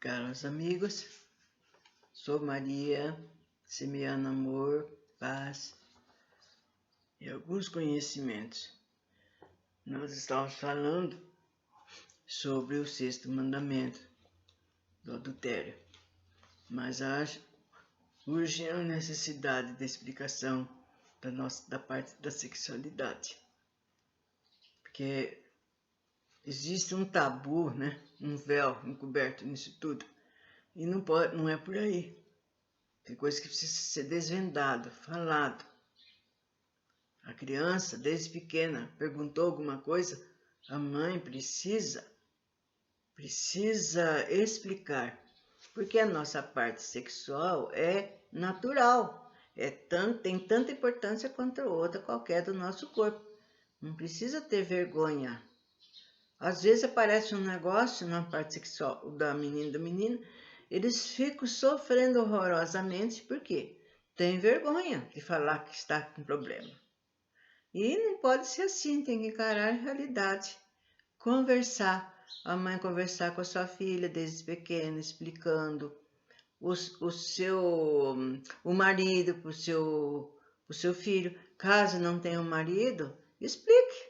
Caros amigos, sou Maria, semeando amor, paz e alguns conhecimentos. Nós estamos falando sobre o sexto mandamento do adultério, mas urge a necessidade da explicação da parte da sexualidade, porque existe um tabu, né? Um véu encoberto nisso tudo. E não é por aí. Tem coisa que precisa ser desvendado, falado. A criança, desde pequena, perguntou alguma coisa, a mãe precisa explicar. Porque a nossa parte sexual é natural. Tem tanta importância quanto outra qualquer do nosso corpo. Não precisa ter vergonha. Às vezes aparece um negócio na parte sexual da menina, eles ficam sofrendo horrorosamente, porque tem vergonha de falar que está com problema. E não pode ser assim, tem que encarar a realidade. Conversar, a mãe conversar com a sua filha desde pequena, explicando o marido para o seu filho. Caso não tenha um marido, explique.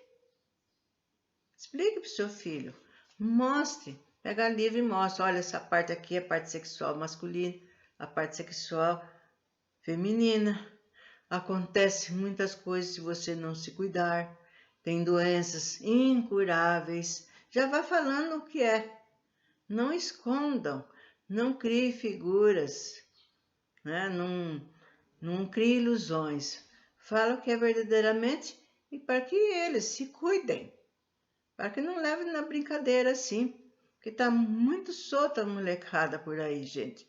Explique para o seu filho, mostre, pega livro e mostra, olha, essa parte aqui é a parte sexual masculina, a parte sexual feminina. Acontece muitas coisas se você não se cuidar, tem doenças incuráveis. Já vai falando o que é. Não escondam, não crie figuras, né? Não crie ilusões. Fala o que é verdadeiramente e para que eles se cuidem. Para que não leve na brincadeira assim, porque tá muito solta a molecada por aí, gente.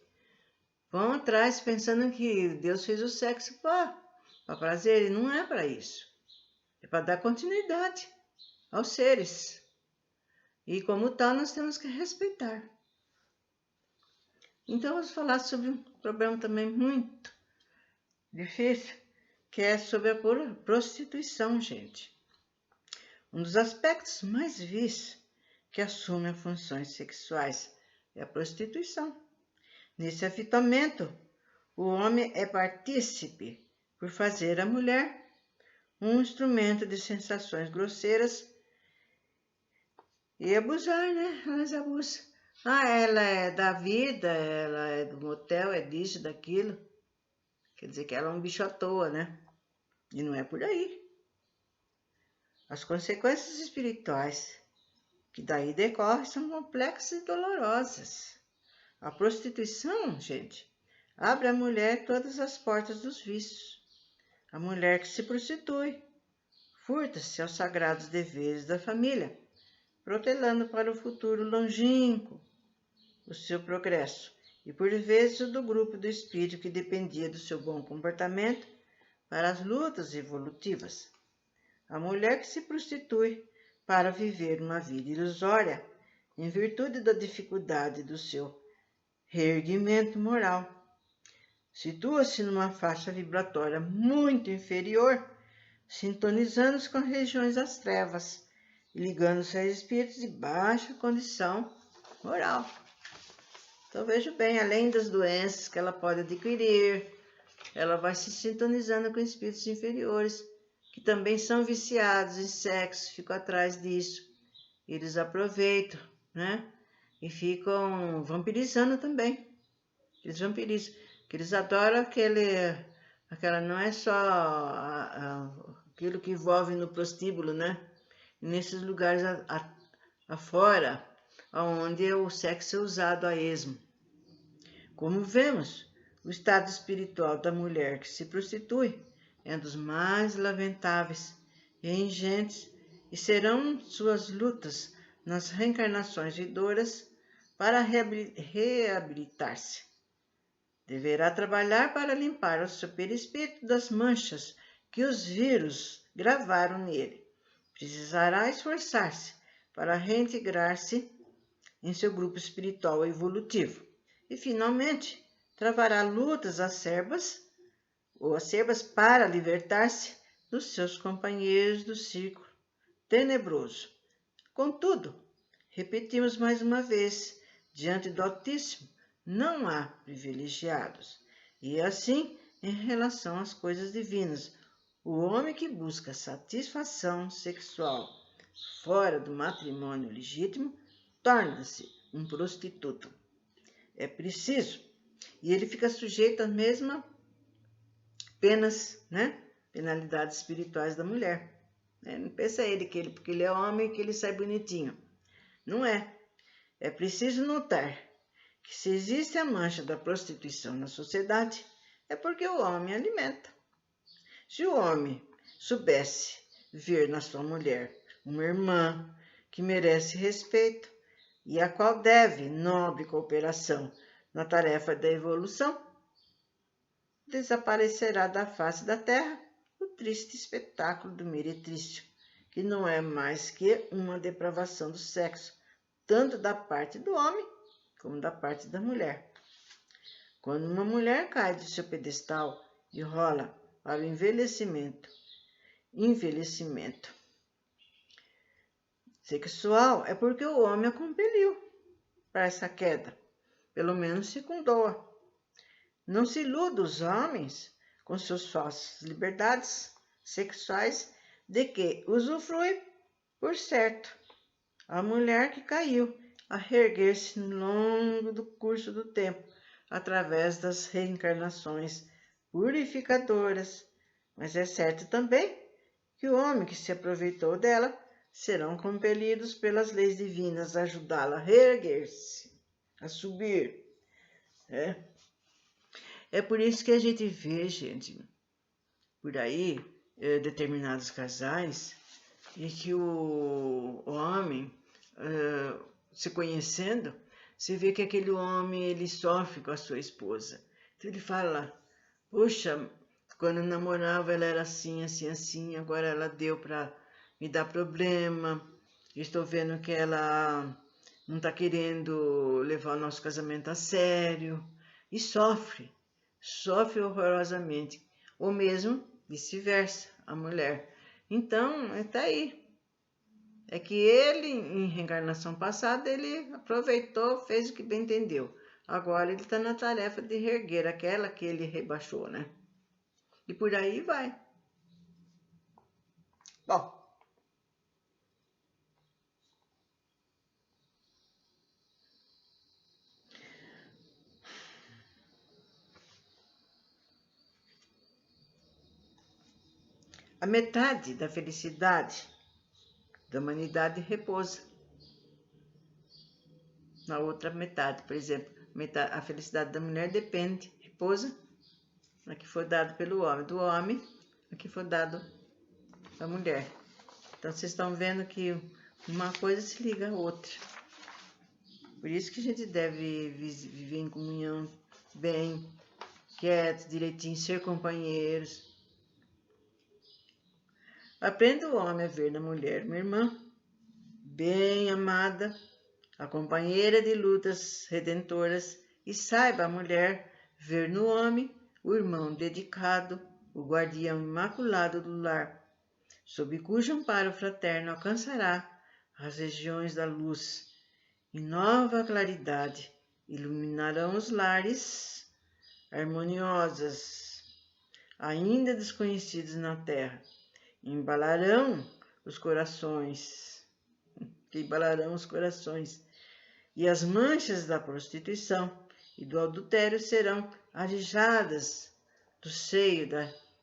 Vão atrás pensando que Deus fez o sexo para prazer, e não é para isso. É para dar continuidade aos seres. E como tal, nós temos que respeitar. Então, vamos falar sobre um problema também muito difícil, que é sobre a prostituição, gente. Um dos aspectos mais vistos que assume funções sexuais é a prostituição. Nesse afitamento, o homem é partícipe por fazer a mulher um instrumento de sensações grosseiras e abusar, né? Elas abusam. Ela é da vida, ela é do motel, é disso, daquilo. Quer dizer que ela é um bicho à toa, né? E não é por aí. As consequências espirituais que daí decorrem são complexas e dolorosas. A prostituição, gente, abre à mulher todas as portas dos vícios. A mulher que se prostitui furta-se aos sagrados deveres da família, protelando para o futuro longínquo o seu progresso e, por vezes, o do grupo do espírito que dependia do seu bom comportamento para as lutas evolutivas. A mulher que se prostitui para viver uma vida ilusória, em virtude da dificuldade do seu reerguimento moral, situa-se numa faixa vibratória muito inferior, sintonizando-se com as regiões das trevas e ligando-se a espíritos de baixa condição moral. Então veja bem, além das doenças que ela pode adquirir, ela vai se sintonizando com espíritos inferiores, que também são viciados em sexo, ficam atrás disso. Eles aproveitam, né? E ficam vampirizando também. Eles vampirizam, porque eles adoram aquela não é só aquilo que envolve no prostíbulo, né? E nesses lugares afora, onde o sexo é usado a esmo. Como vemos, o estado espiritual da mulher que se prostitui é um dos mais lamentáveis e ingentes, e serão suas lutas nas reencarnações vindouras para reabilitar-se. Deverá trabalhar para limpar o seu perispírito das manchas que os vírus gravaram nele. Precisará esforçar-se para reintegrar-se em seu grupo espiritual evolutivo. E, finalmente, travará lutas acerbas para libertar-se dos seus companheiros do círculo tenebroso. Contudo, repetimos mais uma vez, diante do Altíssimo não há privilegiados. E assim, em relação às coisas divinas, o homem que busca satisfação sexual fora do matrimônio legítimo torna-se um prostituto. É preciso, e ele fica sujeito às mesmas penas, penalidades espirituais da mulher. Não pensa porque ele é homem, que ele sai bonitinho. Não é. É preciso notar que se existe a mancha da prostituição na sociedade, é porque o homem alimenta. Se o homem soubesse ver na sua mulher uma irmã que merece respeito e a qual deve nobre cooperação na tarefa da evolução, desaparecerá da face da terra o triste espetáculo do meretrício, que não é mais que uma depravação do sexo, tanto da parte do homem como da parte da mulher. Quando uma mulher cai do seu pedestal e rola para o envelhecimento sexual, é porque o homem a compeliu para essa queda, pelo menos secundou-a. Não se iluda os homens com suas falsas liberdades sexuais de que usufrui, por certo, a mulher que caiu a reerguer-se no longo do curso do tempo, através das reencarnações purificadoras. Mas é certo também que o homem que se aproveitou dela serão compelidos pelas leis divinas a ajudá-la a reerguer-se, a subir. É por isso que a gente vê, gente, por aí, determinados casais, em que o homem, se conhecendo, você vê que aquele homem, ele sofre com a sua esposa. Então ele fala, poxa, quando eu namorava ela era assim, assim, assim, agora ela deu para me dar problema, estou vendo que ela não está querendo levar o nosso casamento a sério, e sofre horrorosamente, ou mesmo vice-versa, a mulher. Então, está aí. É que ele, em reencarnação passada, ele aproveitou, fez o que bem entendeu. Agora ele está na tarefa de reerguer aquela que ele rebaixou, E por aí vai. Bom, a metade da felicidade da humanidade repousa na outra metade. Por exemplo, a felicidade da mulher repousa na que foi dado pelo homem, do homem na que foi dado à mulher. Então vocês estão vendo que uma coisa se liga à outra. Por isso que a gente deve viver em comunhão, bem, quietos, direitinho, ser companheiros. Aprenda o homem a ver na mulher uma irmã, bem amada, a companheira de lutas redentoras, e saiba a mulher ver no homem o irmão dedicado, o guardião imaculado do lar, sob cujo amparo fraterno alcançará as regiões da luz, e nova claridade iluminarão os lares harmoniosas, ainda desconhecidos na terra, embalarão os corações, e as manchas da prostituição e do adultério serão alijadas do seio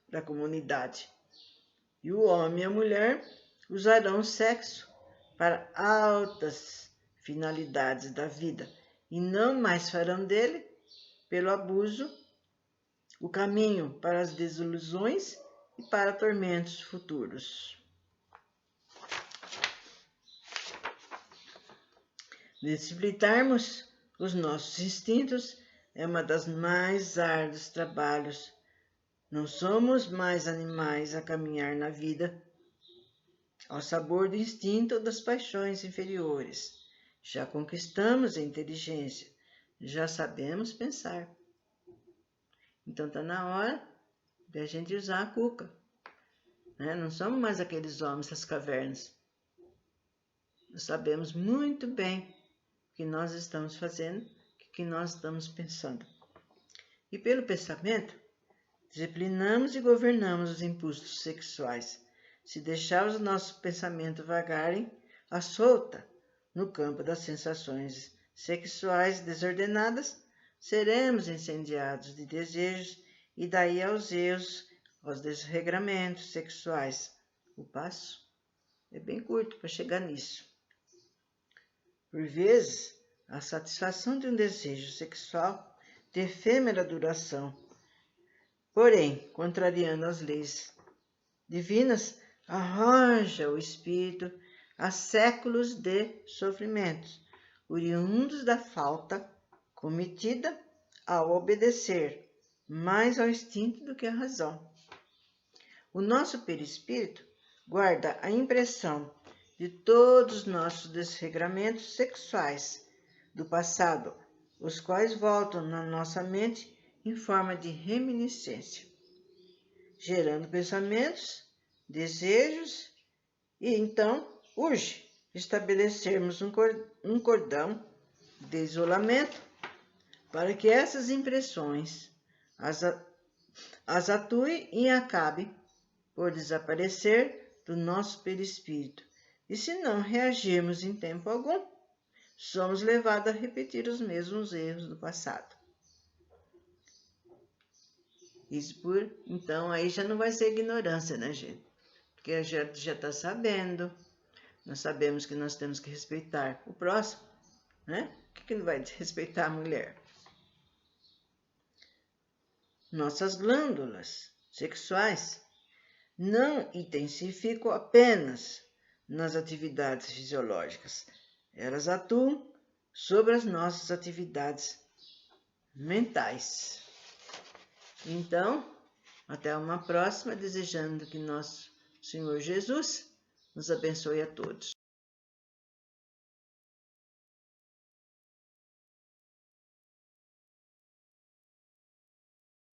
da comunidade. E o homem e a mulher usarão o sexo para altas finalidades da vida e não mais farão dele, pelo abuso, o caminho para as desilusões e para tormentos futuros. Disciplinarmos os nossos instintos é uma das mais árduos trabalhos. Não somos mais animais a caminhar na vida ao sabor do instinto ou das paixões inferiores. Já conquistamos a inteligência, já sabemos pensar. Então está na hora de a gente usar a cuca. Não somos mais aqueles homens das cavernas. Nós sabemos muito bem que nós estamos fazendo, o que nós estamos pensando. E pelo pensamento, disciplinamos e governamos os impulsos sexuais. Se deixarmos o nosso pensamento vagarem à solta no campo das sensações sexuais desordenadas, seremos incendiados de desejos e daí aos erros, aos desregramentos sexuais. O passo é bem curto para chegar nisso. Por vezes, a satisfação de um desejo sexual de efêmera duração, porém, contrariando as leis divinas, arroja o espírito a séculos de sofrimentos, oriundos da falta cometida ao obedecer mais ao instinto do que à razão. O nosso perispírito guarda a impressão de todos os nossos desregramentos sexuais do passado, os quais voltam na nossa mente em forma de reminiscência, gerando pensamentos, desejos, e então urge estabelecermos um cordão de isolamento para que essas impressões as atue e acabe por desaparecer do nosso perispírito. E se não reagirmos em tempo algum, somos levados a repetir os mesmos erros do passado. Então, aí já não vai ser ignorância, né, gente? Porque a gente já está sabendo, nós sabemos que nós temos que respeitar o próximo, né? Por que não vai respeitar a mulher? Nossas glândulas sexuais não intensificam apenas nas atividades fisiológicas, elas atuam sobre as nossas atividades mentais. Então, até uma próxima, desejando que nosso Senhor Jesus nos abençoe a todos.